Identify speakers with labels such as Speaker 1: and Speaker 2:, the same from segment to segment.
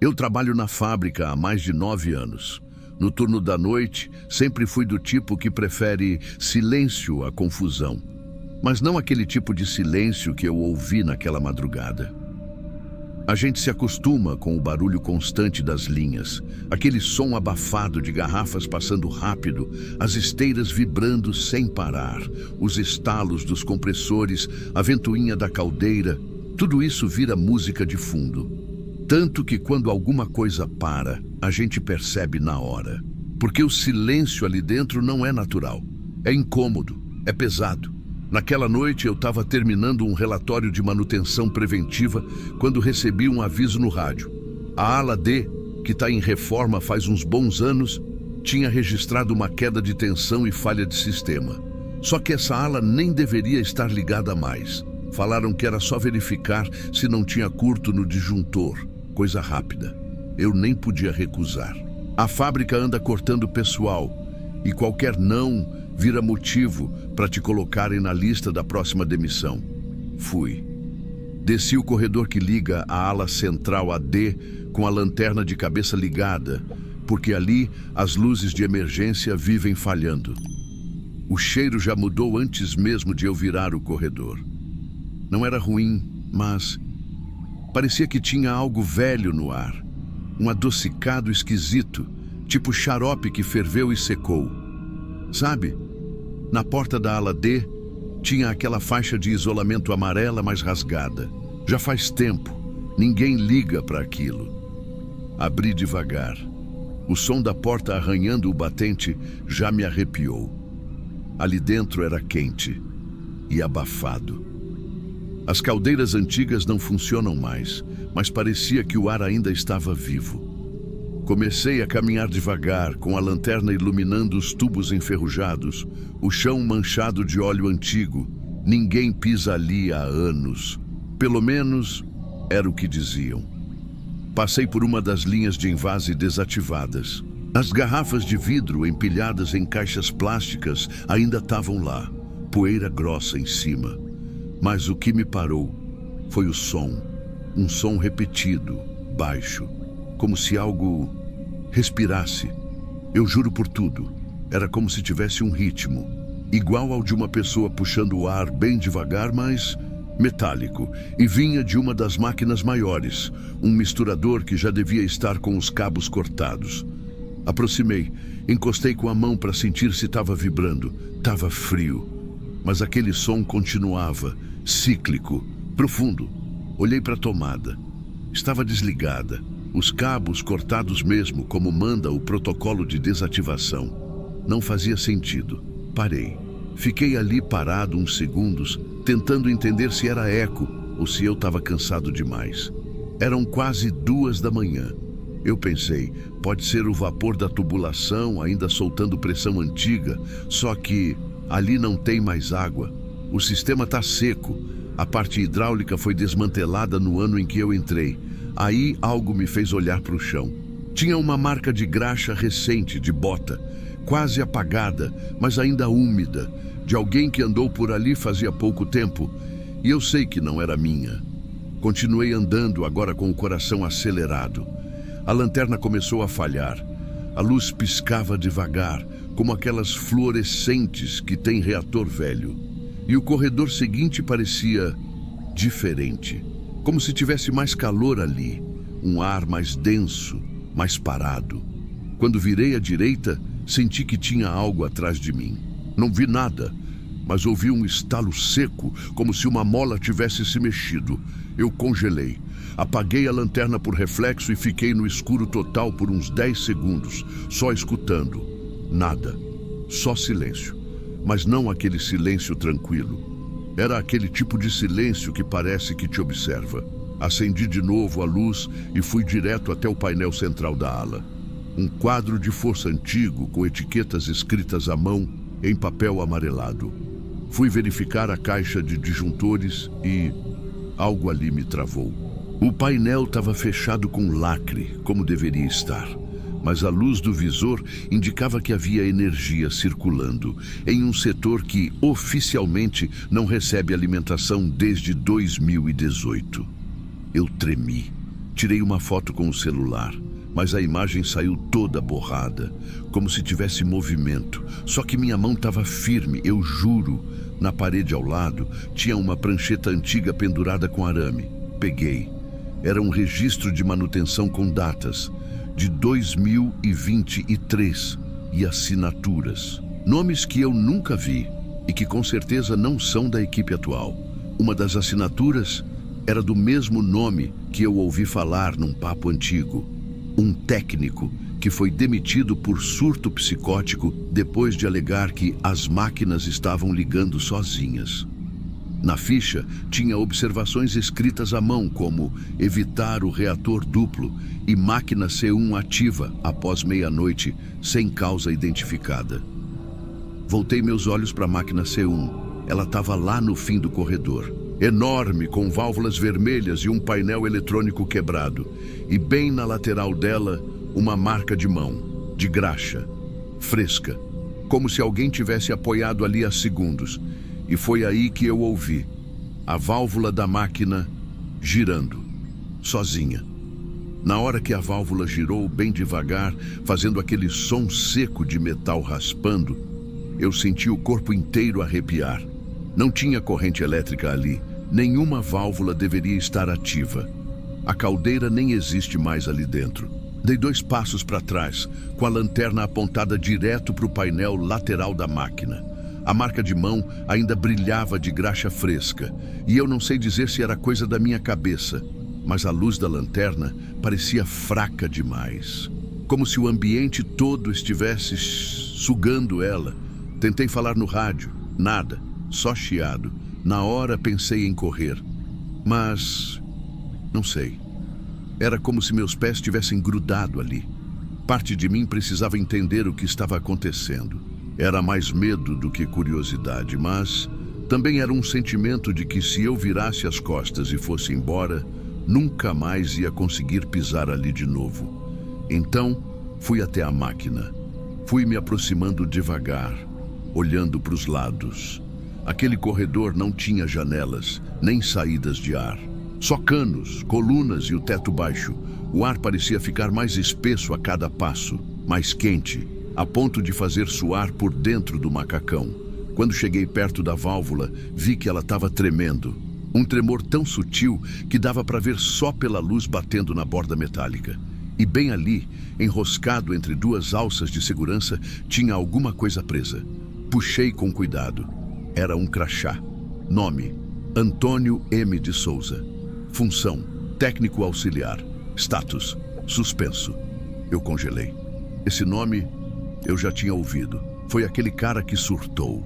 Speaker 1: Eu trabalho na fábrica há mais de 9 anos. No turno da noite, sempre fui do tipo que prefere silêncio à confusão. Mas não aquele tipo de silêncio que eu ouvi naquela madrugada. A gente se acostuma com o barulho constante das linhas, aquele som abafado de garrafas passando rápido, as esteiras vibrando sem parar, os estalos dos compressores, a ventoinha da caldeira, tudo isso vira música de fundo. Tanto que quando alguma coisa para, a gente percebe na hora. Porque o silêncio ali dentro não é natural, é incômodo, é pesado. Naquela noite eu estava terminando um relatório de manutenção preventiva quando recebi um aviso no rádio. A ala D, que está em reforma faz uns bons anos, tinha registrado uma queda de tensão e falha de sistema. Só que essa ala nem deveria estar ligada mais. Falaram que era só verificar se não tinha curto no disjuntor. Coisa rápida. Eu nem podia recusar. A fábrica anda cortando pessoal e qualquer não vira motivo para te colocarem na lista da próxima demissão. Fui. Desci o corredor que liga a ala central AD com a lanterna de cabeça ligada, porque ali as luzes de emergência vivem falhando. O cheiro já mudou antes mesmo de eu virar o corredor. Não era ruim, mas parecia que tinha algo velho no ar. Um adocicado esquisito, tipo xarope que ferveu e secou. Sabe? Na porta da ala D, tinha aquela faixa de isolamento amarela mais rasgada. Já faz tempo, ninguém liga para aquilo. Abri devagar. O som da porta arranhando o batente já me arrepiou. Ali dentro era quente e abafado. As caldeiras antigas não funcionam mais, mas parecia que o ar ainda estava vivo. Comecei a caminhar devagar, com a lanterna iluminando os tubos enferrujados, o chão manchado de óleo antigo. Ninguém pisa ali há anos. Pelo menos, era o que diziam. Passei por uma das linhas de envase desativadas. As garrafas de vidro empilhadas em caixas plásticas ainda estavam lá, poeira grossa em cima. Mas o que me parou foi o som. Um som repetido, baixo, como se algo respirasse. Eu juro por tudo, era como se tivesse um ritmo, igual ao de uma pessoa puxando o ar bem devagar, mas metálico, e vinha de uma das máquinas maiores, um misturador que já devia estar com os cabos cortados. Aproximei, encostei com a mão para sentir se estava vibrando. Estava frio, mas aquele som continuava, cíclico, profundo. Olhei para a tomada. Estava desligada. Os cabos cortados mesmo, como manda o protocolo de desativação. Não fazia sentido. Parei. Fiquei ali parado uns segundos, tentando entender se era eco ou se eu estava cansado demais. Eram quase 2 da manhã. Eu pensei, pode ser o vapor da tubulação ainda soltando pressão antiga, só que ali não tem mais água. O sistema está seco. A parte hidráulica foi desmantelada no ano em que eu entrei. Aí algo me fez olhar para o chão. Tinha uma marca de graxa recente, de bota, quase apagada, mas ainda úmida, de alguém que andou por ali fazia pouco tempo, e eu sei que não era minha. Continuei andando, agora com o coração acelerado. A lanterna começou a falhar. A luz piscava devagar, como aquelas fluorescentes que tem reator velho. E o corredor seguinte parecia diferente. Como se tivesse mais calor ali, um ar mais denso, mais parado. Quando virei à direita, senti que tinha algo atrás de mim. Não vi nada, mas ouvi um estalo seco, como se uma mola tivesse se mexido. Eu congelei. Apaguei a lanterna por reflexo e fiquei no escuro total por uns 10 segundos, só escutando. Nada. Só silêncio. Mas não aquele silêncio tranquilo. Era aquele tipo de silêncio que parece que te observa. Acendi de novo a luz e fui direto até o painel central da ala. Um quadro de força antigo com etiquetas escritas à mão em papel amarelado. Fui verificar a caixa de disjuntores e algo ali me travou. O painel estava fechado com lacre, como deveria estar. Mas a luz do visor indicava que havia energia circulando em um setor que oficialmente não recebe alimentação desde 2018. Eu tremi. Tirei uma foto com o celular, mas a imagem saiu toda borrada, como se tivesse movimento. Só que minha mão estava firme, eu juro. Na parede ao lado tinha uma prancheta antiga pendurada com arame. Peguei. Era um registro de manutenção com datas, de 2023, e assinaturas. Nomes que eu nunca vi e que com certeza não são da equipe atual. Uma das assinaturas era do mesmo nome que eu ouvi falar num papo antigo. Um técnico que foi demitido por surto psicótico depois de alegar que as máquinas estavam ligando sozinhas. Na ficha tinha observações escritas à mão como evitar o reator duplo e máquina C1 ativa após meia-noite sem causa identificada. Voltei meus olhos para a máquina C1. Ela estava lá no fim do corredor, enorme, com válvulas vermelhas e um painel eletrônico quebrado. E bem na lateral dela, uma marca de mão, de graxa, fresca, como se alguém tivesse apoiado ali há segundos. E foi aí que eu ouvi a válvula da máquina girando, sozinha. Na hora que a válvula girou bem devagar, fazendo aquele som seco de metal raspando, eu senti o corpo inteiro arrepiar. Não tinha corrente elétrica ali, nenhuma válvula deveria estar ativa. A caldeira nem existe mais ali dentro. Dei 2 passos para trás, com a lanterna apontada direto para o painel lateral da máquina. A marca de mão ainda brilhava de graxa fresca, e eu não sei dizer se era coisa da minha cabeça, mas a luz da lanterna parecia fraca demais, como se o ambiente todo estivesse sugando ela. Tentei falar no rádio, nada, só chiado. Na hora pensei em correr, mas não sei. Era como se meus pés tivessem grudado ali. Parte de mim precisava entender o que estava acontecendo. Era mais medo do que curiosidade, mas também era um sentimento de que se eu virasse as costas e fosse embora, nunca mais ia conseguir pisar ali de novo. Então, fui até a máquina. Fui me aproximando devagar, olhando para os lados. Aquele corredor não tinha janelas, nem saídas de ar. Só canos, colunas e o teto baixo. O ar parecia ficar mais espesso a cada passo, mais quente, a ponto de fazer suar por dentro do macacão. Quando cheguei perto da válvula, vi que ela estava tremendo. Um tremor tão sutil que dava para ver só pela luz batendo na borda metálica. E bem ali, enroscado entre 2 alças de segurança, tinha alguma coisa presa. Puxei com cuidado. Era um crachá. Nome: Antônio M. de Souza. Função: técnico auxiliar. Status: suspenso. Eu congelei. Esse nome eu já tinha ouvido. Foi aquele cara que surtou.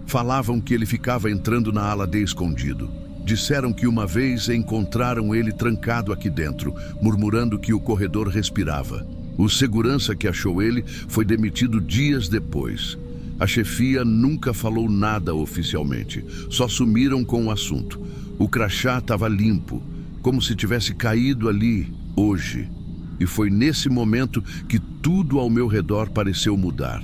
Speaker 1: Falavam que ele ficava entrando na ala D escondido. Disseram que uma vez encontraram ele trancado aqui dentro, murmurando que o corredor respirava. O segurança que achou ele foi demitido dias depois. A chefia nunca falou nada oficialmente, só sumiram com o assunto. O crachá estava limpo, como se tivesse caído ali hoje. E foi nesse momento que tudo ao meu redor pareceu mudar.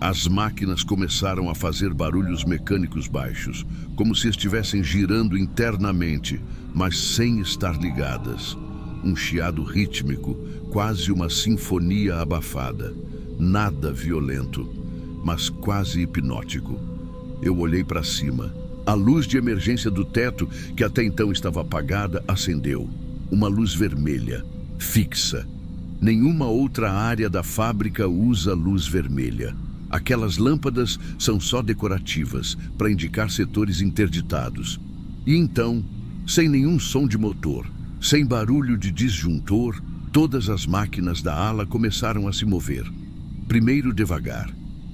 Speaker 1: As máquinas começaram a fazer barulhos mecânicos baixos, como se estivessem girando internamente, mas sem estar ligadas. Um chiado rítmico, quase uma sinfonia abafada. Nada violento, mas quase hipnótico. Eu olhei para cima. A luz de emergência do teto, que até então estava apagada, acendeu. Uma luz vermelha, fixa. Nenhuma outra área da fábrica usa luz vermelha. Aquelas lâmpadas são só decorativas, para indicar setores interditados. E então, sem nenhum som de motor, sem barulho de disjuntor, todas as máquinas da ala começaram a se mover. Primeiro devagar,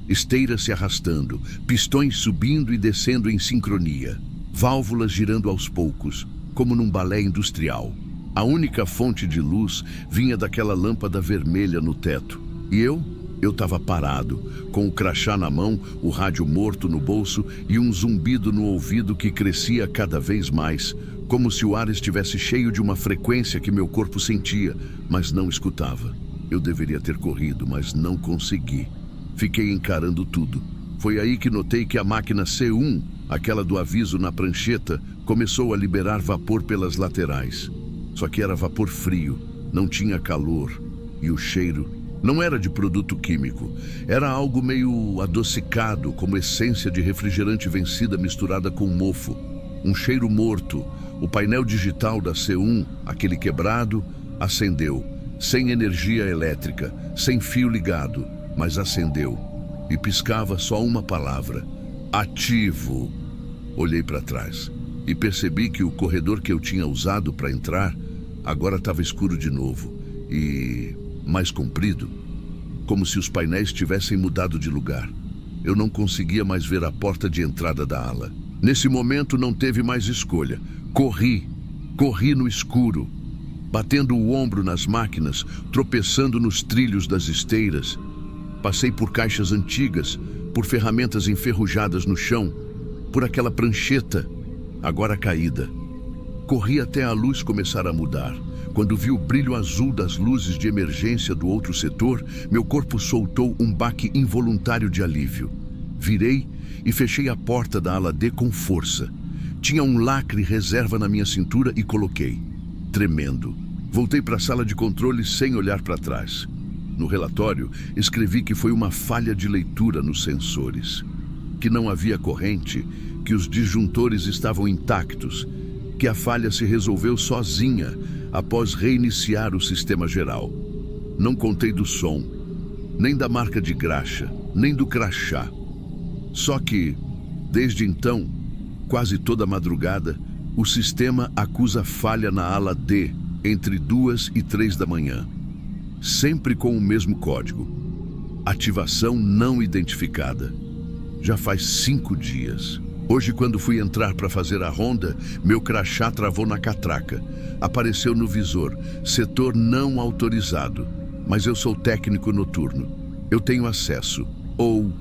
Speaker 1: esteiras se arrastando, pistões subindo e descendo em sincronia, válvulas girando aos poucos, como num balé industrial. A única fonte de luz vinha daquela lâmpada vermelha no teto. E eu estava parado, com o crachá na mão, o rádio morto no bolso e um zumbido no ouvido que crescia cada vez mais, como se o ar estivesse cheio de uma frequência que meu corpo sentia, mas não escutava. Eu deveria ter corrido, mas não consegui. Fiquei encarando tudo. Foi aí que notei que a máquina C1, aquela do aviso na prancheta, começou a liberar vapor pelas laterais. Só que era vapor frio, não tinha calor e o cheiro não era de produto químico. Era algo meio adocicado, como essência de refrigerante vencida misturada com mofo. Um cheiro morto. O painel digital da C1, aquele quebrado, acendeu. Sem energia elétrica, sem fio ligado, mas acendeu. E piscava só uma palavra: ativo. Olhei para trás e percebi que o corredor que eu tinha usado para entrar agora estava escuro de novo e mais comprido, como se os painéis tivessem mudado de lugar. Eu não conseguia mais ver a porta de entrada da ala. Nesse momento não teve mais escolha. Corri no escuro, batendo o ombro nas máquinas, tropeçando nos trilhos das esteiras. Passei por caixas antigas, por ferramentas enferrujadas no chão, por aquela prancheta, agora caída. Corri até a luz começar a mudar. Quando vi o brilho azul das luzes de emergência do outro setor, meu corpo soltou um baque involuntário de alívio. Virei e fechei a porta da ala D com força. Tinha um lacre reserva na minha cintura e coloquei, tremendo. Voltei para a sala de controle sem olhar para trás. No relatório, escrevi que foi uma falha de leitura nos sensores, que não havia corrente, que os disjuntores estavam intactos, que a falha se resolveu sozinha após reiniciar o sistema geral. Não contei do som, nem da marca de graxa, nem do crachá. Só que, desde então, quase toda madrugada, o sistema acusa falha na ala D entre 2 e 3 da manhã. Sempre com o mesmo código. Ativação não identificada. Já faz 5 dias. Hoje, quando fui entrar para fazer a ronda, meu crachá travou na catraca. Apareceu no visor, setor não autorizado. Mas eu sou técnico noturno. Eu tenho acesso. Ou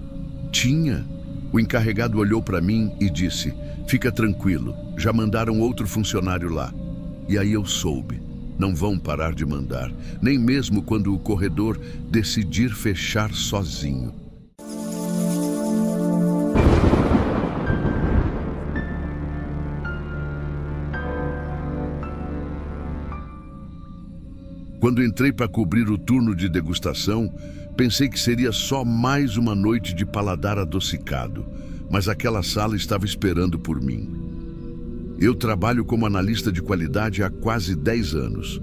Speaker 1: tinha? O encarregado olhou para mim e disse: fica tranquilo, já mandaram outro funcionário lá. E aí eu soube. Não vão parar de mandar, nem mesmo quando o corredor decidir fechar sozinho. Quando entrei para cobrir o turno de degustação, pensei que seria só mais uma noite de paladar adocicado, mas aquela sala estava esperando por mim. Eu trabalho como analista de qualidade há quase 10 anos.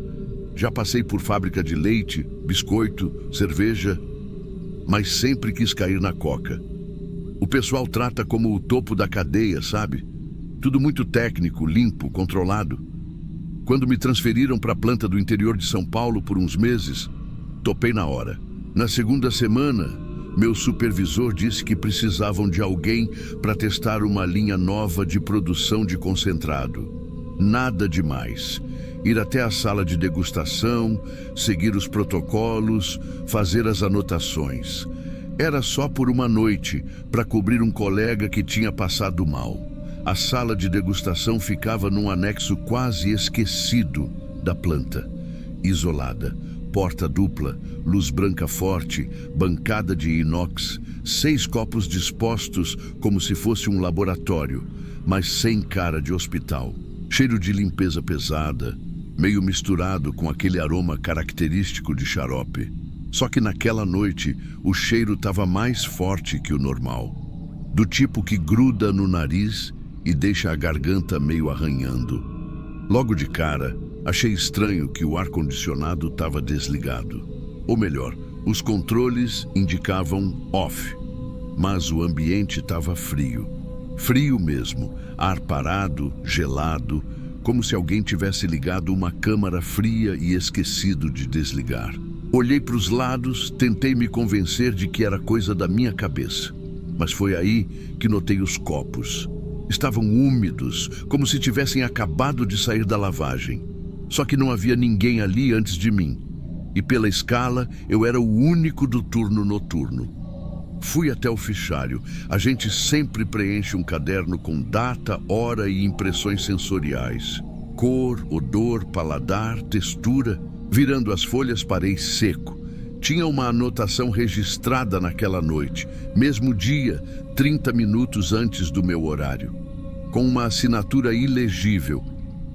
Speaker 1: Já passei por fábrica de leite, biscoito, cerveja, mas sempre quis cair na coca. O pessoal trata como o topo da cadeia, sabe? Tudo muito técnico, limpo, controlado. Quando me transferiram para a planta do interior de São Paulo por uns meses, topei na hora. Na segunda semana, meu supervisor disse que precisavam de alguém para testar uma linha nova de produção de concentrado. Nada demais. Ir até a sala de degustação, seguir os protocolos, fazer as anotações. Era só por uma noite, para cobrir um colega que tinha passado mal. A sala de degustação ficava num anexo quase esquecido da planta. Isolada, porta dupla, luz branca forte, bancada de inox, 6 copos dispostos como se fosse um laboratório, mas sem cara de hospital. Cheiro de limpeza pesada, meio misturado com aquele aroma característico de xarope. Só que naquela noite, o cheiro estava mais forte que o normal. Do tipo que gruda no nariz e deixa a garganta meio arranhando. Logo de cara, achei estranho que o ar-condicionado estava desligado. Ou melhor, os controles indicavam off, mas o ambiente estava frio. Frio mesmo, ar parado, gelado, como se alguém tivesse ligado uma câmara fria e esquecido de desligar. Olhei para os lados, tentei me convencer de que era coisa da minha cabeça. Mas foi aí que notei os copos. Estavam úmidos, como se tivessem acabado de sair da lavagem. Só que não havia ninguém ali antes de mim. E pela escala, eu era o único do turno noturno. Fui até o fichário. A gente sempre preenche um caderno com data, hora e impressões sensoriais. Cor, odor, paladar, textura. Virando as folhas, parei seco. Tinha uma anotação registrada naquela noite, mesmo dia, 30 minutos antes do meu horário, com uma assinatura ilegível.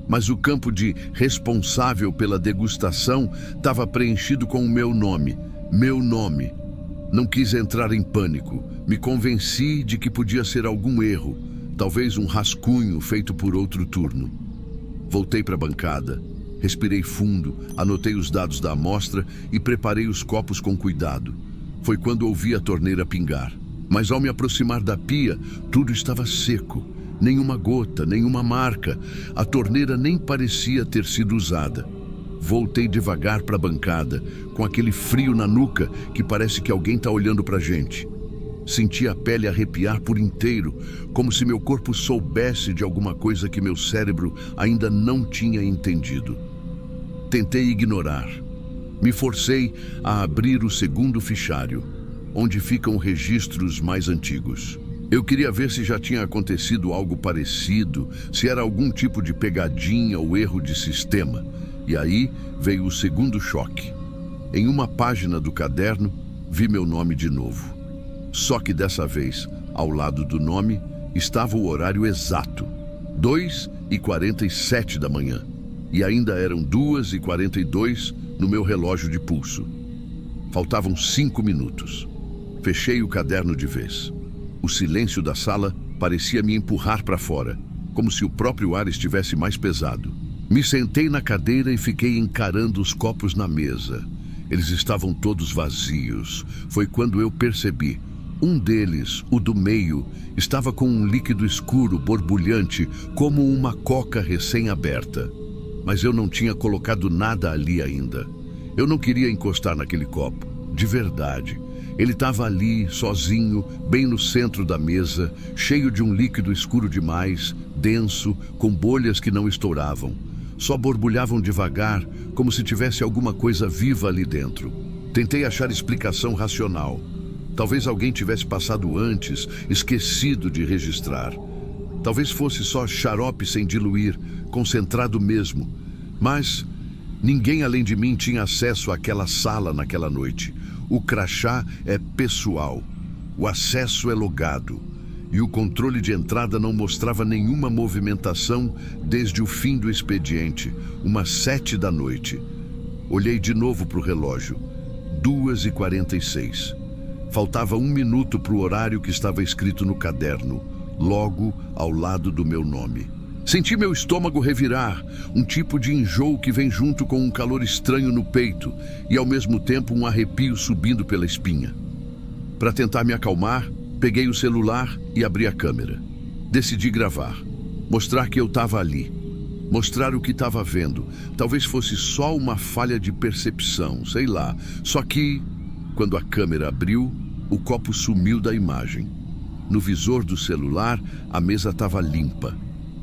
Speaker 1: mas o campo de responsável pela degustação estava preenchido com o meu nome. Meu nome. Não quis entrar em pânico. Me convenci de que podia ser algum erro, talvez um rascunho feito por outro turno. Voltei para a bancada. Respirei fundo, anotei os dados da amostra e preparei os copos com cuidado. Foi quando ouvi a torneira pingar. Mas ao me aproximar da pia, tudo estava seco. Nenhuma gota, nenhuma marca. A torneira nem parecia ter sido usada. Voltei devagar para a bancada, com aquele frio na nuca que parece que alguém está olhando para a gente. Senti a pele arrepiar por inteiro, como se meu corpo soubesse de alguma coisa que meu cérebro ainda não tinha entendido. Tentei ignorar. Me forcei a abrir o segundo fichário, onde ficam registros mais antigos. Eu queria ver se já tinha acontecido algo parecido, se era algum tipo de pegadinha ou erro de sistema. E aí veio o segundo choque. Em uma página do caderno, vi meu nome de novo. Só que dessa vez, ao lado do nome, estava o horário exato, 2h47 da manhã. E ainda eram 2h42 no meu relógio de pulso. Faltavam 5 minutos. Fechei o caderno de vez. O silêncio da sala parecia me empurrar para fora, como se o próprio ar estivesse mais pesado. Me sentei na cadeira e fiquei encarando os copos na mesa. Eles estavam todos vazios. Foi quando eu percebi. Um deles, o do meio, estava com um líquido escuro, borbulhante, como uma coca recém-aberta. Mas eu não tinha colocado nada ali ainda. Eu não queria encostar naquele copo, de verdade. Ele estava ali, sozinho, bem no centro da mesa, cheio de um líquido escuro demais, denso, com bolhas que não estouravam. Só borbulhavam devagar, como se tivesse alguma coisa viva ali dentro. Tentei achar explicação racional. Talvez alguém tivesse passado antes, esquecido de registrar. Talvez fosse só xarope sem diluir, concentrado mesmo. Mas ninguém além de mim tinha acesso àquela sala naquela noite. O crachá é pessoal, o acesso é logado. E o controle de entrada não mostrava nenhuma movimentação desde o fim do expediente, umas 7 da noite. Olhei de novo para o relógio. 2h46. Faltava 1 minuto para o horário que estava escrito no caderno, logo ao lado do meu nome. Senti meu estômago revirar, um tipo de enjoo que vem junto com um calor estranho no peito e ao mesmo tempo um arrepio subindo pela espinha. Para tentar me acalmar, peguei o celular e abri a câmera. Decidi gravar, mostrar que eu estava ali, mostrar o que estava vendo. Talvez fosse só uma falha de percepção, sei lá. Só que, quando a câmera abriu, o copo sumiu da imagem. No visor do celular, a mesa estava limpa.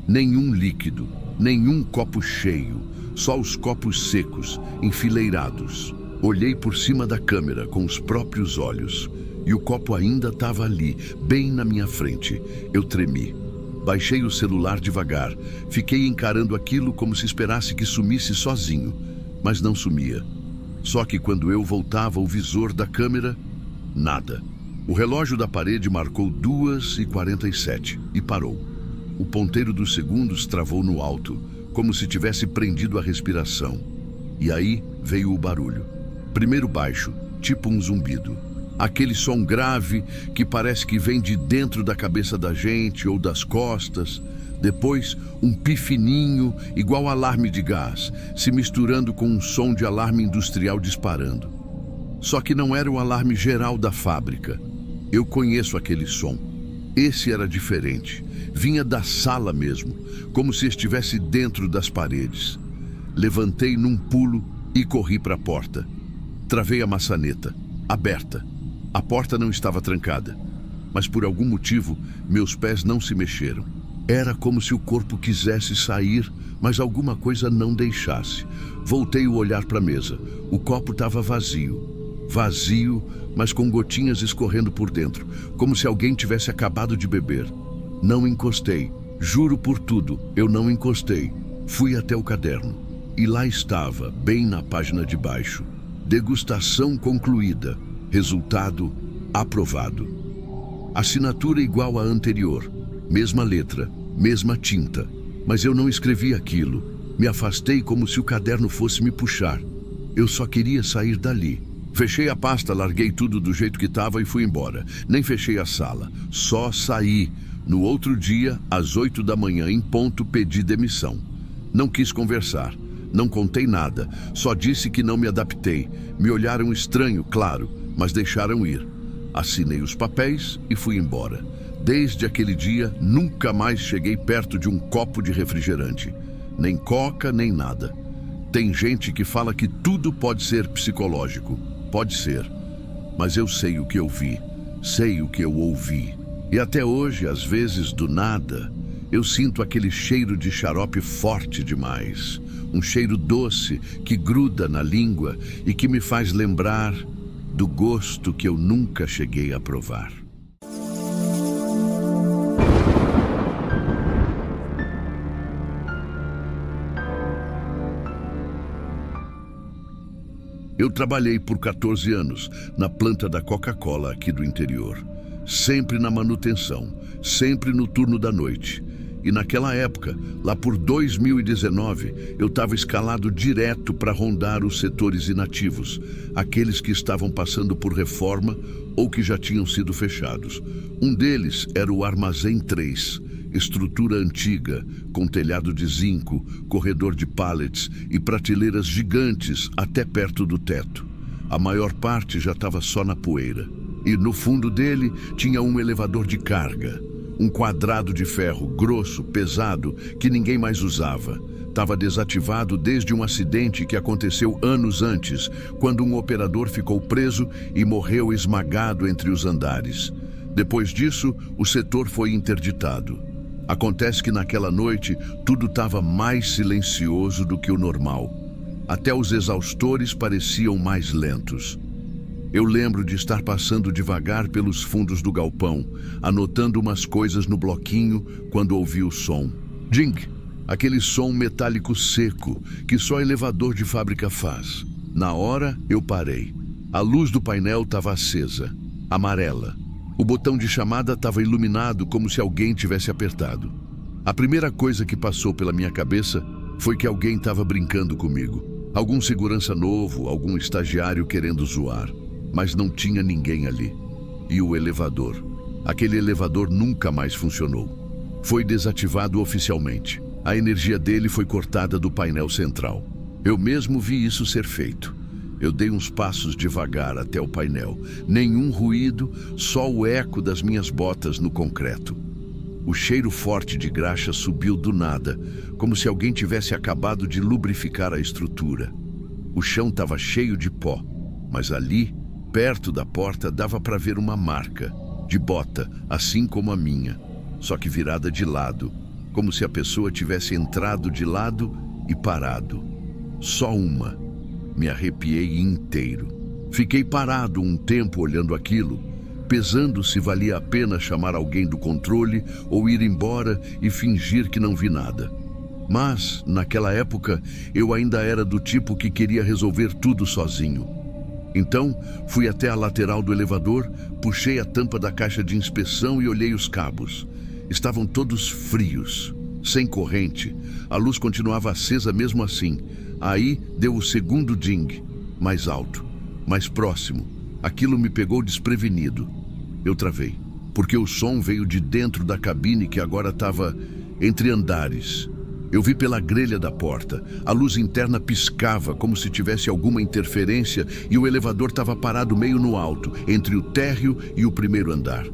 Speaker 1: Nenhum líquido, nenhum copo cheio, só os copos secos, enfileirados. Olhei por cima da câmera com os próprios olhos. E o copo ainda estava ali, bem na minha frente. Eu tremi. Baixei o celular devagar. Fiquei encarando aquilo como se esperasse que sumisse sozinho. Mas não sumia. Só que quando eu voltava o visor da câmera, nada. O relógio da parede marcou 2h47 e parou. O ponteiro dos segundos travou no alto, como se tivesse prendido a respiração. E aí veio o barulho. Primeiro baixo, tipo um zumbido. Aquele som grave que parece que vem de dentro da cabeça da gente ou das costas. Depois, um pifininho, igual alarme de gás, se misturando com um som de alarme industrial disparando. Só que não era o alarme geral da fábrica. Eu conheço aquele som. Esse era diferente. Vinha da sala mesmo, como se estivesse dentro das paredes. Levantei num pulo e corri para a porta. Travei a maçaneta, aberta. A porta não estava trancada, mas por algum motivo meus pés não se mexeram. Era como se o corpo quisesse sair, mas alguma coisa não deixasse. Voltei o olhar para a mesa. O copo estava vazio. Vazio, mas com gotinhas escorrendo por dentro, como se alguém tivesse acabado de beber. Não encostei. Juro por tudo, eu não encostei. Fui até o caderno. E lá estava, bem na página de baixo. Degustação concluída. Resultado aprovado. Assinatura igual à anterior. Mesma letra, mesma tinta. Mas eu não escrevi aquilo. Me afastei como se o caderno fosse me puxar. Eu só queria sair dali. Fechei a pasta, larguei tudo do jeito que estava e fui embora. Nem fechei a sala, só saí. No outro dia, às 8 da manhã, em ponto, pedi demissão. Não quis conversar, não contei nada, só disse que não me adaptei. Me olharam estranho, claro, mas deixaram ir. Assinei os papéis e fui embora. Desde aquele dia, nunca mais cheguei perto de um copo de refrigerante. Nem coca, nem nada. Tem gente que fala que tudo pode ser psicológico. Pode ser. Mas eu sei o que eu vi, sei o que eu ouvi. E até hoje, às vezes, do nada, eu sinto aquele cheiro de xarope forte demais. Um cheiro doce que gruda na língua e que me faz lembrar do gosto que eu nunca cheguei a provar. Eu trabalhei por 14 anos na planta da Coca-Cola aqui do interior. Sempre na manutenção, sempre no turno da noite. E naquela época, lá por 2019, eu estava escalado direto para rondar os setores inativos, aqueles que estavam passando por reforma ou que já tinham sido fechados. Um deles era o Armazém 3, estrutura antiga, com telhado de zinco, corredor de pallets e prateleiras gigantes até perto do teto. A maior parte já estava só na poeira. E no fundo dele tinha um elevador de carga. Um quadrado de ferro grosso, pesado, que ninguém mais usava. Estava desativado desde um acidente que aconteceu anos antes, quando um operador ficou preso e morreu esmagado entre os andares. Depois disso, o setor foi interditado. Acontece que naquela noite tudo estava mais silencioso do que o normal. Até os exaustores pareciam mais lentos. Eu lembro de estar passando devagar pelos fundos do galpão, anotando umas coisas no bloquinho quando ouvi o som. Ding! Aquele som metálico seco que só elevador de fábrica faz. Na hora, eu parei. A luz do painel estava acesa, amarela. O botão de chamada estava iluminado como se alguém tivesse apertado. A primeira coisa que passou pela minha cabeça foi que alguém estava brincando comigo. Algum segurança novo, algum estagiário querendo zoar. Mas não tinha ninguém ali. E o elevador? Aquele elevador nunca mais funcionou. Foi desativado oficialmente. A energia dele foi cortada do painel central. Eu mesmo vi isso ser feito. Eu dei uns passos devagar até o painel. Nenhum ruído, só o eco das minhas botas no concreto. O cheiro forte de graxa subiu do nada, como se alguém tivesse acabado de lubrificar a estrutura. O chão estava cheio de pó, mas ali, perto da porta, dava para ver uma marca, de bota, assim como a minha, só que virada de lado, como se a pessoa tivesse entrado de lado e parado. Só uma. Me arrepiei inteiro. Fiquei parado um tempo olhando aquilo, pesando se valia a pena chamar alguém do controle ou ir embora e fingir que não vi nada. Mas, naquela época, eu ainda era do tipo que queria resolver tudo sozinho. Então, fui até a lateral do elevador, puxei a tampa da caixa de inspeção e olhei os cabos. Estavam todos frios, sem corrente. A luz continuava acesa mesmo assim. Aí deu o segundo ding, mais alto, mais próximo. Aquilo me pegou desprevenido. Eu travei, porque o som veio de dentro da cabine que agora estava entre andares. Eu vi pela grelha da porta. A luz interna piscava como se tivesse alguma interferência e o elevador estava parado meio no alto, entre o térreo e o primeiro andar.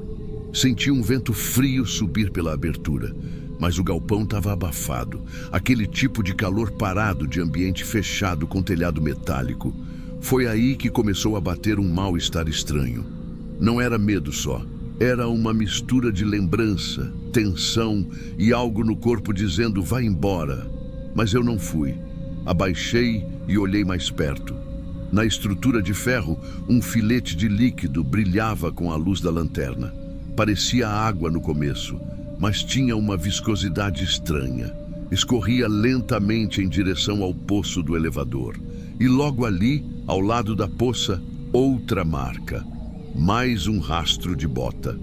Speaker 1: Senti um vento frio subir pela abertura, mas o galpão estava abafado. Aquele tipo de calor parado de ambiente fechado com telhado metálico. Foi aí que começou a bater um mal-estar estranho. Não era medo só. Era uma mistura de lembrança, tensão e algo no corpo dizendo vai embora. Mas eu não fui. Abaixei e olhei mais perto. Na estrutura de ferro, um filete de líquido brilhava com a luz da lanterna. Parecia água no começo, mas tinha uma viscosidade estranha. Escorria lentamente em direção ao poço do elevador. E logo ali, ao lado da poça, outra marca. Mais um rastro de bota.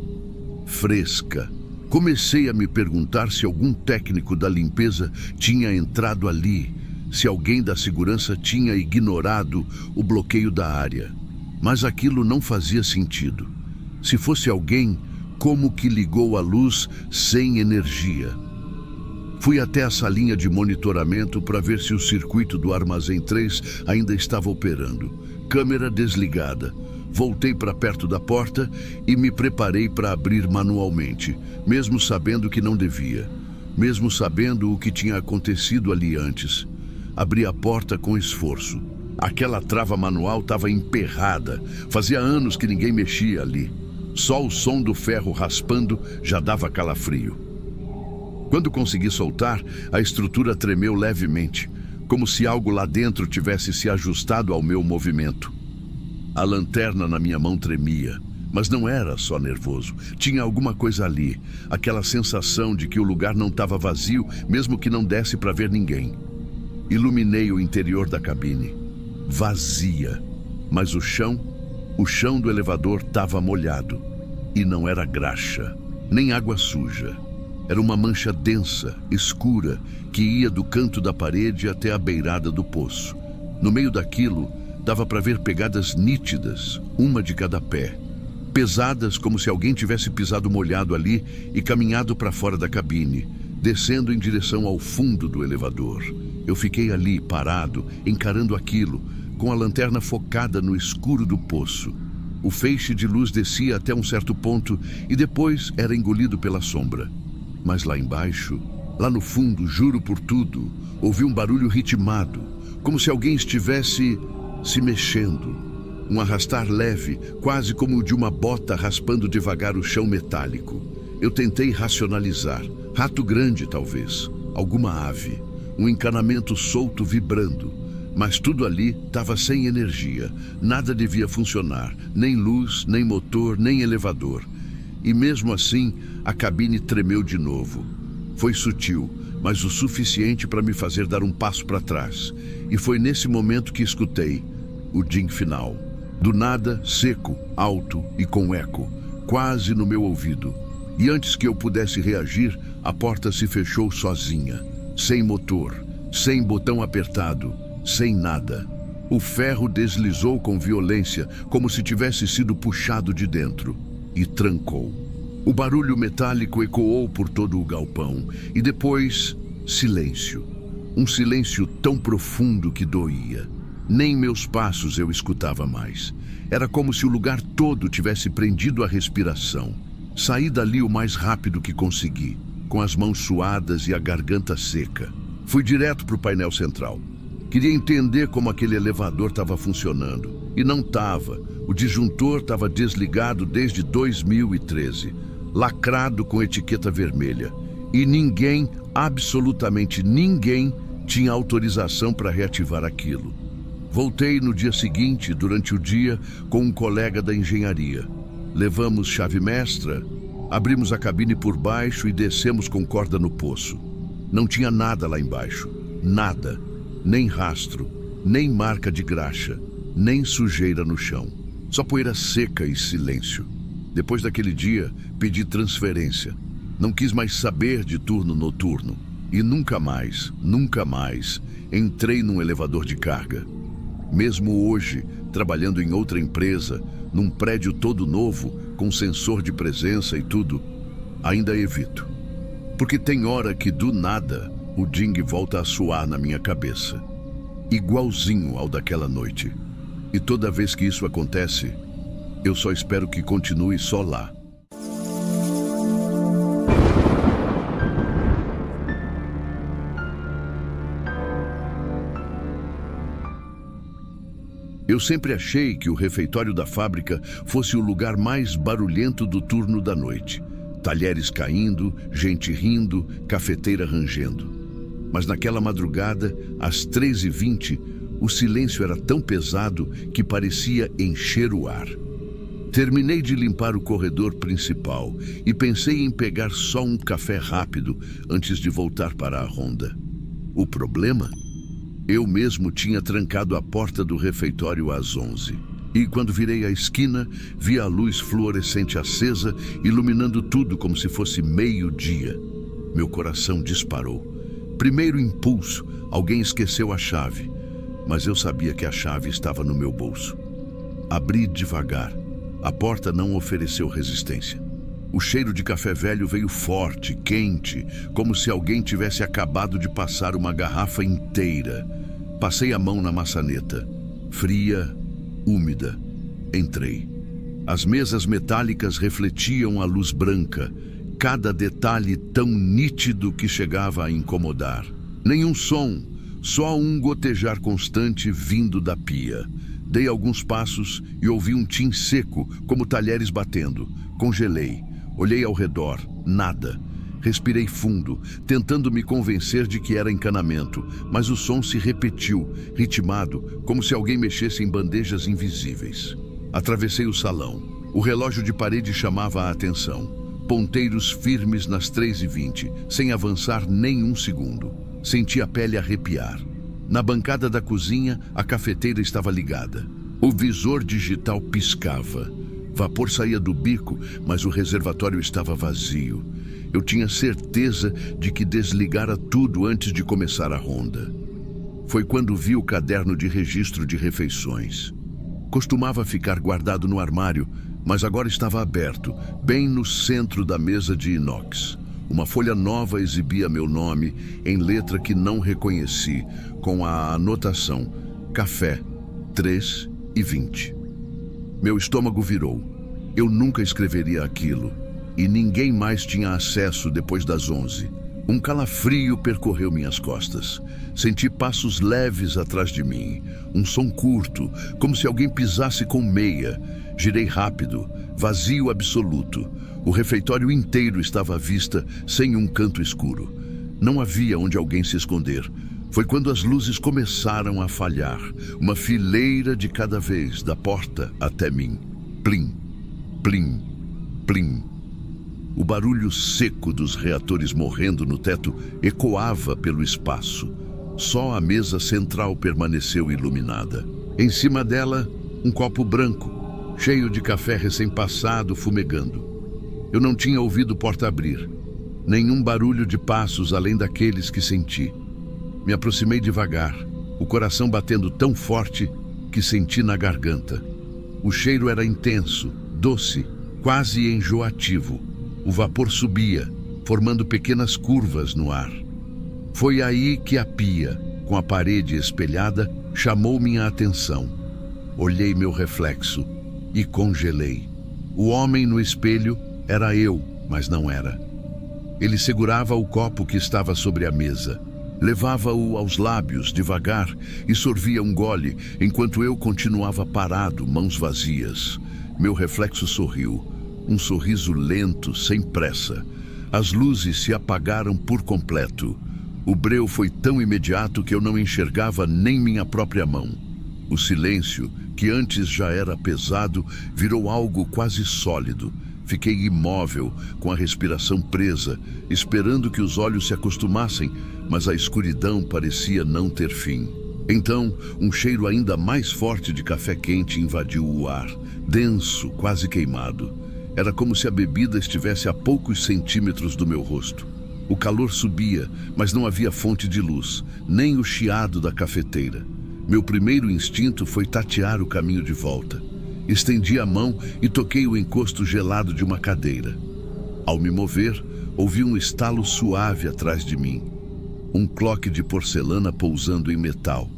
Speaker 1: Fresca, Comecei a me perguntar se algum técnico da limpeza tinha entrado ali, se alguém da segurança tinha ignorado o bloqueio da área. Mas aquilo não fazia sentido. Se fosse alguém, como que ligou a luz sem energia? Fui até a salinha de monitoramento para ver se o circuito do Armazém 3 ainda estava operando. Câmera desligada. Voltei para perto da porta e me preparei para abrir manualmente, mesmo sabendo que não devia, mesmo sabendo o que tinha acontecido ali antes. Abri a porta com esforço. Aquela trava manual estava emperrada. Fazia anos que ninguém mexia ali. Só o som do ferro raspando já dava calafrio. Quando consegui soltar, a estrutura tremeu levemente, como se algo lá dentro tivesse se ajustado ao meu movimento. A lanterna na minha mão tremia, mas não era só nervoso. Tinha alguma coisa ali, aquela sensação de que o lugar não estava vazio, mesmo que não desse para ver ninguém. Iluminei o interior da cabine. Vazia, mas o chão do elevador estava molhado. E não era graxa, nem água suja. Era uma mancha densa, escura, que ia do canto da parede até a beirada do poço. No meio daquilo, dava para ver pegadas nítidas, uma de cada pé. Pesadas como se alguém tivesse pisado molhado ali e caminhado para fora da cabine, descendo em direção ao fundo do elevador. Eu fiquei ali, parado, encarando aquilo, com a lanterna focada no escuro do poço. O feixe de luz descia até um certo ponto e depois era engolido pela sombra. Mas lá embaixo, lá no fundo, juro por tudo, ouvi um barulho ritmado, como se alguém estivesse se mexendo. Um arrastar leve, quase como o de uma bota raspando devagar o chão metálico. Eu tentei racionalizar. Rato grande, talvez. Alguma ave. Um encanamento solto vibrando. Mas tudo ali estava sem energia. Nada devia funcionar. Nem luz, nem motor, nem elevador. E mesmo assim, a cabine tremeu de novo. Foi sutil, mas o suficiente para me fazer dar um passo para trás. E foi nesse momento que escutei o ding final. Do nada, seco, alto e com eco, quase no meu ouvido. E antes que eu pudesse reagir, a porta se fechou sozinha. Sem motor, sem botão apertado, sem nada. O ferro deslizou com violência, como se tivesse sido puxado de dentro, e trancou. O barulho metálico ecoou por todo o galpão, e depois, silêncio. Um silêncio tão profundo que doía. Nem meus passos eu escutava mais. Era como se o lugar todo tivesse prendido a respiração. Saí dali o mais rápido que consegui, com as mãos suadas e a garganta seca. Fui direto para o painel central. Queria entender como aquele elevador estava funcionando. E não estava. O disjuntor estava desligado desde 2013, lacrado com etiqueta vermelha. E ninguém, absolutamente ninguém, tinha autorização para reativar aquilo. Voltei no dia seguinte, durante o dia, com um colega da engenharia. Levamos chave mestra, abrimos a cabine por baixo e descemos com corda no poço. Não tinha nada lá embaixo. Nada. Nem rastro, nem marca de graxa, nem sujeira no chão. Só poeira seca e silêncio. Depois daquele dia, pedi transferência. Não quis mais saber de turno noturno. E nunca mais, entrei num elevador de carga. Mesmo hoje, trabalhando em outra empresa, num prédio todo novo, com sensor de presença e tudo, ainda evito. Porque tem hora que, do nada, o ding volta a soar na minha cabeça. Igualzinho ao daquela noite. E toda vez que isso acontece, eu só espero que continue só lá. Eu sempre achei que o refeitório da fábrica fosse o lugar mais barulhento do turno da noite. Talheres caindo, gente rindo, cafeteira rangendo. Mas naquela madrugada, às 3h20, o silêncio era tão pesado que parecia encher o ar. Terminei de limpar o corredor principal e pensei em pegar só um café rápido antes de voltar para a ronda. O problema? Eu mesmo tinha trancado a porta do refeitório às 11. E quando virei a esquina, vi a luz fluorescente acesa, iluminando tudo como se fosse meio-dia. Meu coração disparou. Primeiro impulso, alguém esqueceu a chave, mas eu sabia que a chave estava no meu bolso. Abri devagar. A porta não ofereceu resistência. O cheiro de café velho veio forte, quente, como se alguém tivesse acabado de passar uma garrafa inteira. Passei a mão na maçaneta. Fria, úmida. Entrei. As mesas metálicas refletiam a luz branca, cada detalhe tão nítido que chegava a incomodar. Nenhum som, só um gotejar constante vindo da pia. Dei alguns passos e ouvi um tim seco, como talheres batendo. Congelei. Olhei ao redor. Nada. Respirei fundo, tentando me convencer de que era encanamento, mas o som se repetiu, ritmado, como se alguém mexesse em bandejas invisíveis. Atravessei o salão. O relógio de parede chamava a atenção. Ponteiros firmes nas 3h20, sem avançar nem um segundo. Senti a pele arrepiar. Na bancada da cozinha, a cafeteira estava ligada. O visor digital piscava. Vapor saía do bico, mas o reservatório estava vazio. Eu tinha certeza de que desligara tudo antes de começar a ronda. Foi quando vi o caderno de registro de refeições. Costumava ficar guardado no armário, mas agora estava aberto, bem no centro da mesa de inox. Uma folha nova exibia meu nome, em letra que não reconheci, com a anotação Café 3h20. Meu estômago virou. Eu nunca escreveria aquilo, e ninguém mais tinha acesso depois das 11. Um calafrio percorreu minhas costas. Senti passos leves atrás de mim, um som curto, como se alguém pisasse com meia. Girei rápido, vazio absoluto. O refeitório inteiro estava à vista, sem um canto escuro. Não havia onde alguém se esconder. Foi quando as luzes começaram a falhar, uma fileira de cada vez, da porta até mim. Plim, plim, plim. O barulho seco dos reatores morrendo no teto ecoava pelo espaço. Só a mesa central permaneceu iluminada. Em cima dela, um copo branco, cheio de café recém-passado fumegando. Eu não tinha ouvido porta abrir, nenhum barulho de passos além daqueles que senti. Me aproximei devagar, o coração batendo tão forte que senti na garganta. O cheiro era intenso, doce, quase enjoativo. O vapor subia, formando pequenas curvas no ar. Foi aí que a pia, com a parede espelhada, chamou minha atenção. Olhei meu reflexo e congelei. O homem no espelho era eu, mas não era. Ele segurava o copo que estava sobre a mesa. Levava-o aos lábios devagar e sorvia um gole, enquanto eu continuava parado, mãos vazias. Meu reflexo sorriu. Um sorriso lento, sem pressa. As luzes se apagaram por completo. O breu foi tão imediato que eu não enxergava nem minha própria mão. O silêncio, que antes já era pesado, virou algo quase sólido. Fiquei imóvel, com a respiração presa, esperando que os olhos se acostumassem, mas a escuridão parecia não ter fim. Então, um cheiro ainda mais forte de café quente invadiu o ar, denso, quase queimado. Era como se a bebida estivesse a poucos centímetros do meu rosto. O calor subia, mas não havia fonte de luz, nem o chiado da cafeteira. Meu primeiro instinto foi tatear o caminho de volta. Estendi a mão e toquei o encosto gelado de uma cadeira. Ao me mover, ouvi um estalo suave atrás de mim. Um cloque de porcelana pousando em metal.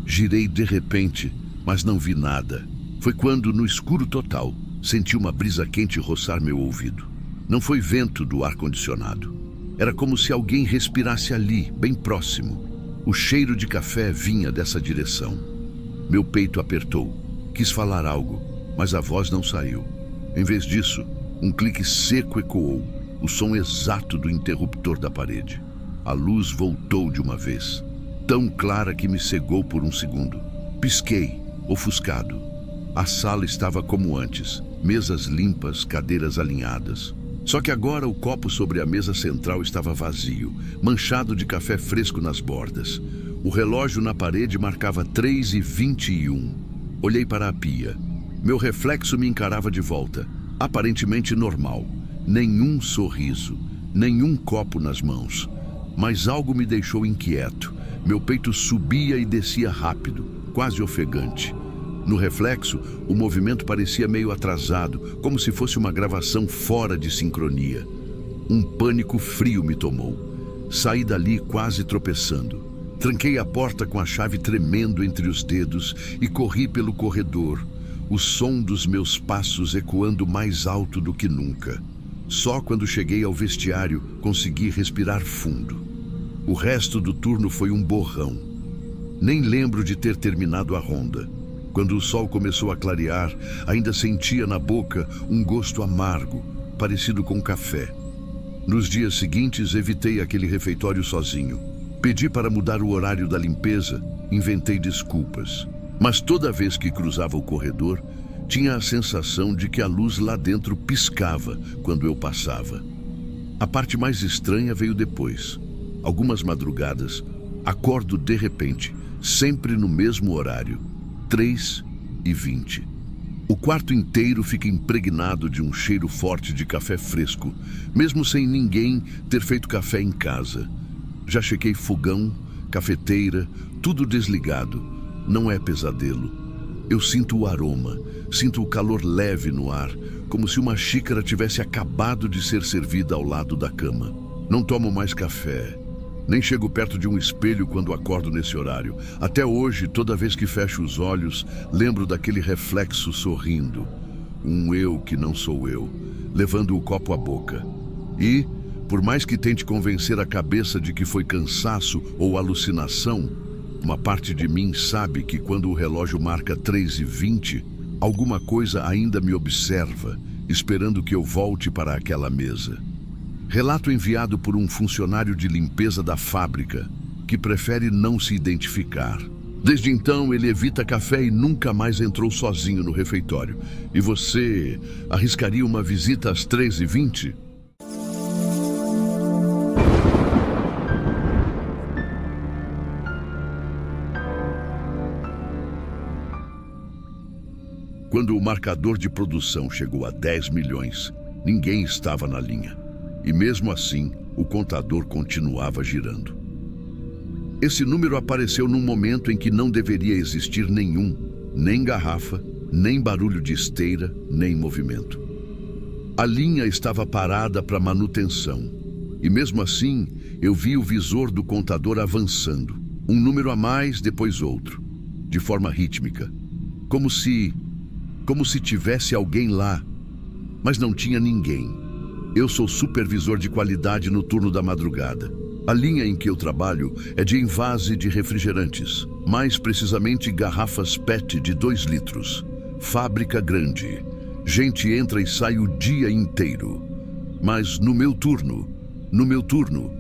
Speaker 1: Girei de repente, mas não vi nada. Foi quando, no escuro total, senti uma brisa quente roçar meu ouvido. Não foi vento do ar-condicionado. Era como se alguém respirasse ali, bem próximo. O cheiro de café vinha dessa direção. Meu peito apertou. Quis falar algo, mas a voz não saiu. Em vez disso, um clique seco ecoou, o som exato do interruptor da parede. A luz voltou de uma vez, tão clara que me cegou por um segundo. Pisquei, ofuscado. A sala estava como antes, mesas limpas, cadeiras alinhadas. Só que agora o copo sobre a mesa central estava vazio, manchado de café fresco nas bordas. O relógio na parede marcava 3h21. Olhei para a pia. Meu reflexo me encarava de volta, aparentemente normal. Nenhum sorriso, nenhum copo nas mãos. Mas algo me deixou inquieto. Meu peito subia e descia rápido, quase ofegante. No reflexo, o movimento parecia meio atrasado, como se fosse uma gravação fora de sincronia. Um pânico frio me tomou. Saí dali quase tropeçando. Tranquei a porta com a chave tremendo entre os dedos e corri pelo corredor, o som dos meus passos ecoando mais alto do que nunca. Só quando cheguei ao vestiário consegui respirar fundo. O resto do turno foi um borrão. Nem lembro de ter terminado a ronda. Quando o sol começou a clarear, ainda sentia na boca um gosto amargo, parecido com café. Nos dias seguintes, evitei aquele refeitório sozinho. Pedi para mudar o horário da limpeza, inventei desculpas. Mas toda vez que cruzava o corredor, tinha a sensação de que a luz lá dentro piscava quando eu passava. A parte mais estranha veio depois. Algumas madrugadas, acordo de repente, sempre no mesmo horário, 3h20. O quarto inteiro fica impregnado de um cheiro forte de café fresco, mesmo sem ninguém ter feito café em casa. Já chequei fogão, cafeteira, tudo desligado. Não é pesadelo. Eu sinto o aroma, sinto o calor leve no ar, como se uma xícara tivesse acabado de ser servida ao lado da cama. Não tomo mais café. Nem chego perto de um espelho quando acordo nesse horário. Até hoje, toda vez que fecho os olhos, lembro daquele reflexo sorrindo. Um eu que não sou eu, levando o copo à boca. E, por mais que tente convencer a cabeça de que foi cansaço ou alucinação, uma parte de mim sabe que quando o relógio marca 3h20, alguma coisa ainda me observa, esperando que eu volte para aquela mesa. Relato enviado por um funcionário de limpeza da fábrica, que prefere não se identificar. Desde então, ele evita café e nunca mais entrou sozinho no refeitório. E você arriscaria uma visita às 3h20? Quando o marcador de produção chegou a 10 milhões, ninguém estava na linha. E mesmo assim, o contador continuava girando. Esse número apareceu num momento em que não deveria existir nem garrafa, nem barulho de esteira, nem movimento. A linha estava parada para manutenção. E mesmo assim, eu vi o visor do contador avançando. Um número a mais, depois outro. De forma rítmica. Como se tivesse alguém lá. Mas não tinha ninguém. Eu sou supervisor de qualidade no turno da madrugada. A linha em que eu trabalho é de envase de refrigerantes, mais precisamente garrafas PET de 2 litros. Fábrica grande. Gente entra e sai o dia inteiro. Mas no meu turno,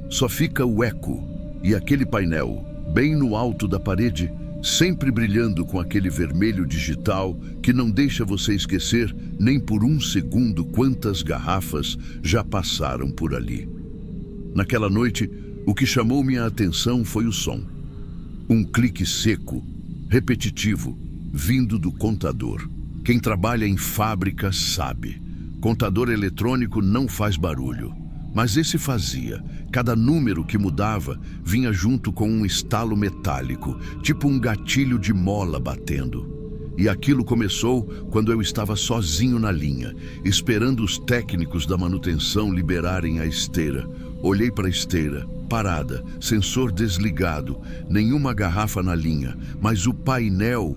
Speaker 1: só fica o eco e aquele painel, bem no alto da parede, sempre brilhando com aquele vermelho digital que não deixa você esquecer nem por um segundo quantas garrafas já passaram por ali. Naquela noite, o que chamou minha atenção foi o som. Um clique seco, repetitivo, vindo do contador. Quem trabalha em fábrica sabe. Contador eletrônico não faz barulho. Mas esse fazia. Cada número que mudava vinha junto com um estalo metálico, tipo um gatilho de mola batendo. E aquilo começou quando eu estava sozinho na linha, esperando os técnicos da manutenção liberarem a esteira. Olhei para a esteira, parada, sensor desligado, nenhuma garrafa na linha, mas o painel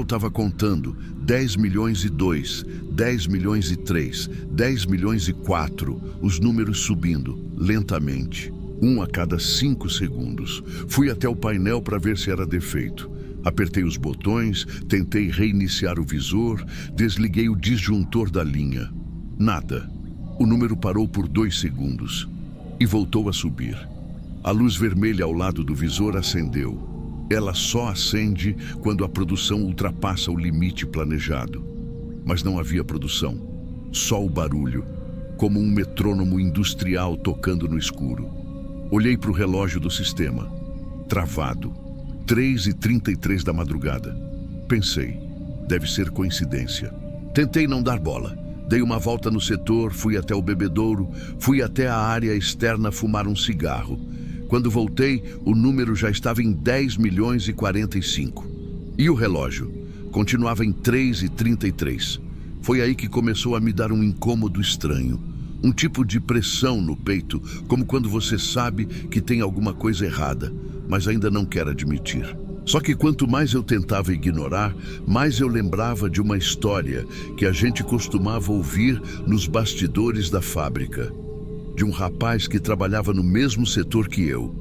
Speaker 1: estava contando 10 milhões e 2, 10 milhões e 3, 10 milhões e 4, os números subindo, lentamente, um a cada 5 segundos. Fui até o painel para ver se era defeito. Apertei os botões, tentei reiniciar o visor, desliguei o disjuntor da linha. Nada. O número parou por 2 segundos e voltou a subir. A luz vermelha ao lado do visor acendeu. Ela só acende quando a produção ultrapassa o limite planejado. Mas não havia produção, só o barulho, como um metrônomo industrial tocando no escuro. Olhei para o relógio do sistema, travado, 3h33 da madrugada. Pensei, Deve ser coincidência. Tentei não dar bola. Dei uma volta no setor, fui até o bebedouro, fui até a área externa fumar um cigarro. Quando voltei, o número já estava em 10 milhões e 45. E o relógio? Continuava em 3:33. Foi aí que começou a me dar um incômodo estranho. Um tipo de pressão no peito, como quando você sabe que tem alguma coisa errada, mas ainda não quer admitir. Só que quanto mais eu tentava ignorar, mais eu lembrava de uma história que a gente costumava ouvir nos bastidores da fábrica. De um rapaz que trabalhava no mesmo setor que eu.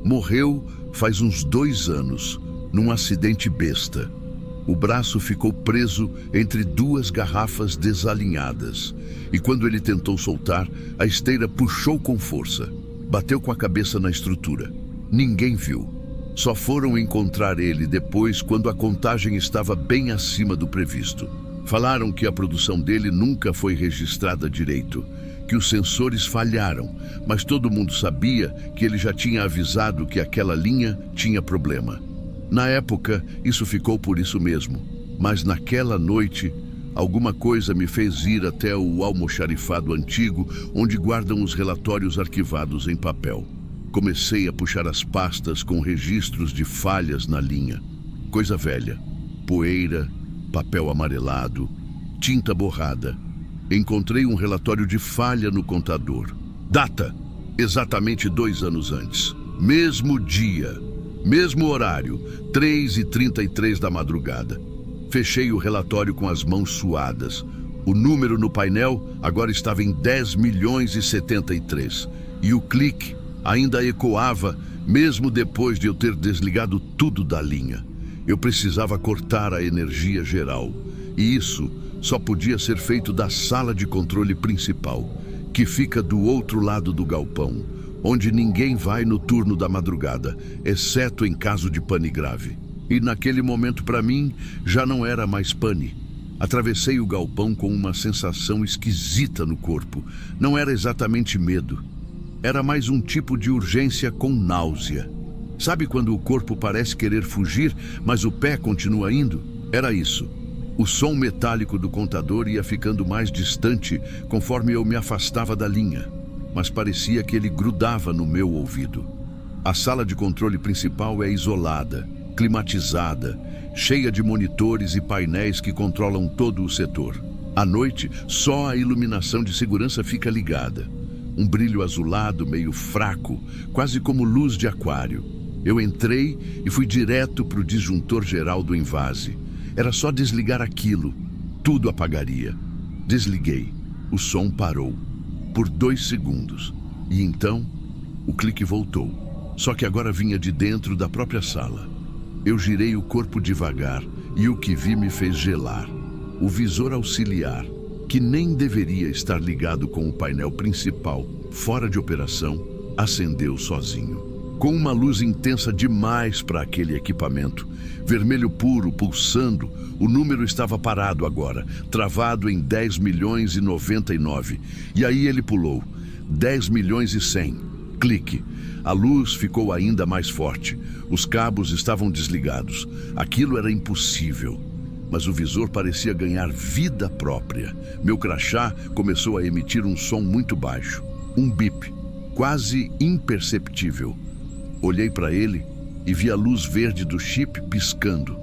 Speaker 1: Morreu faz uns 2 anos, num acidente besta. O braço ficou preso entre 2 garrafas desalinhadas. E quando ele tentou soltar, a esteira puxou com força. Bateu com a cabeça na estrutura. Ninguém viu. Só foram encontrar ele depois, quando a contagem estava bem acima do previsto. Falaram que a produção dele nunca foi registrada direito, que os sensores falharam, mas todo mundo sabia que ele já tinha avisado que aquela linha tinha problema. Na época, isso ficou por isso mesmo, mas naquela noite, alguma coisa me fez ir até o almoxarifado antigo, onde guardam os relatórios arquivados em papel. Comecei a puxar as pastas com registros de falhas na linha. Coisa velha, poeira, papel amarelado, tinta borrada. Encontrei um relatório de falha no contador. Data, exatamente 2 anos antes. Mesmo dia. Mesmo horário, 3:33 da madrugada. Fechei o relatório com as mãos suadas. O número no painel agora estava em 10 milhões e 73. E o clique ainda ecoava, mesmo depois de eu ter desligado tudo da linha. Eu precisava cortar a energia geral. E isso só podia ser feito da sala de controle principal, que fica do outro lado do galpão, onde ninguém vai no turno da madrugada, exceto em caso de pane grave. E naquele momento, para mim, já não era mais pane. Atravessei o galpão com uma sensação esquisita no corpo. Não era exatamente medo. Era mais um tipo de urgência com náusea. Sabe quando o corpo parece querer fugir, mas o pé continua indo? Era isso. O som metálico do contador ia ficando mais distante conforme eu me afastava da linha, mas parecia que ele grudava no meu ouvido. A sala de controle principal é isolada, climatizada, cheia de monitores e painéis que controlam todo o setor. À noite, só a iluminação de segurança fica ligada. Um brilho azulado meio fraco, quase como luz de aquário. Eu entrei e fui direto para o disjuntor geral do invase. Era só desligar aquilo, tudo apagaria. Desliguei. O som parou. Por 2 segundos. E então, o clique voltou. Só que agora vinha de dentro da própria sala. Eu girei o corpo devagar e o que vi me fez gelar. O visor auxiliar, que nem deveria estar ligado com o painel principal, fora de operação, acendeu sozinho. Com uma luz intensa demais para aquele equipamento. Vermelho puro, pulsando, o número estava parado agora, travado em 10 milhões e 99. E aí ele pulou. 10 milhões e 100. Clique. A luz ficou ainda mais forte. Os cabos estavam desligados. Aquilo era impossível. Mas o visor parecia ganhar vida própria. Meu crachá começou a emitir um som muito baixo. Um bip, quase imperceptível. Olhei para ele e vi a luz verde do chip piscando,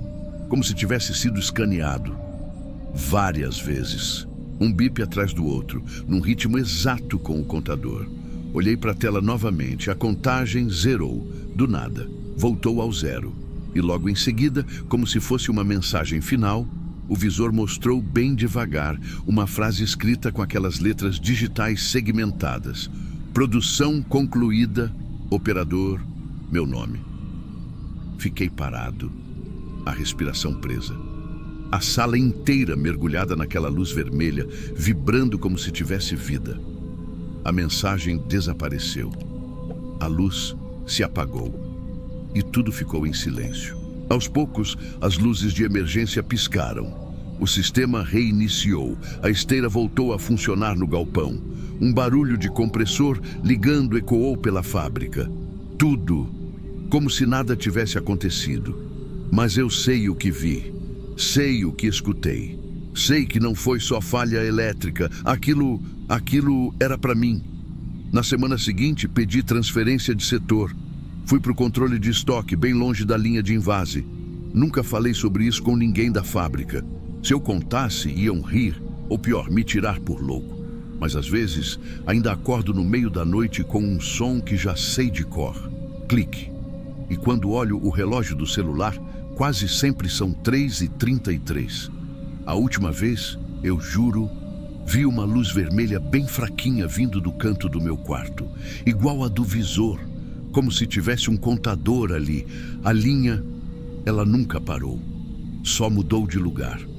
Speaker 1: como se tivesse sido escaneado. Várias vezes. Um bip atrás do outro, num ritmo exato com o contador. Olhei para a tela novamente. A contagem zerou. Do nada. Voltou ao 0. E logo em seguida, como se fosse uma mensagem final, o visor mostrou bem devagar uma frase escrita com aquelas letras digitais segmentadas. Produção concluída, operador, meu nome. Fiquei parado, a respiração presa. A sala inteira mergulhada naquela luz vermelha, vibrando como se tivesse vida. A mensagem desapareceu. A luz se apagou. E tudo ficou em silêncio. Aos poucos, as luzes de emergência piscaram. O sistema reiniciou. A esteira voltou a funcionar no galpão. Um barulho de compressor ligando ecoou pela fábrica. Tudo, como se nada tivesse acontecido. Mas eu sei o que vi. Sei o que escutei. Sei que não foi só falha elétrica. Aquilo era para mim. Na semana seguinte, pedi transferência de setor. Fui para o controle de estoque, bem longe da linha de invase. Nunca falei sobre isso com ninguém da fábrica. Se eu contasse, iam rir, ou pior, me tirar por louco. Mas às vezes, ainda acordo no meio da noite com um som que já sei de cor. Clique. E quando olho o relógio do celular, quase sempre são 3h33. A última vez, eu juro, vi uma luz vermelha bem fraquinha vindo do canto do meu quarto, igual a do visor, como se tivesse um contador ali. A linha, ela nunca parou, só mudou de lugar.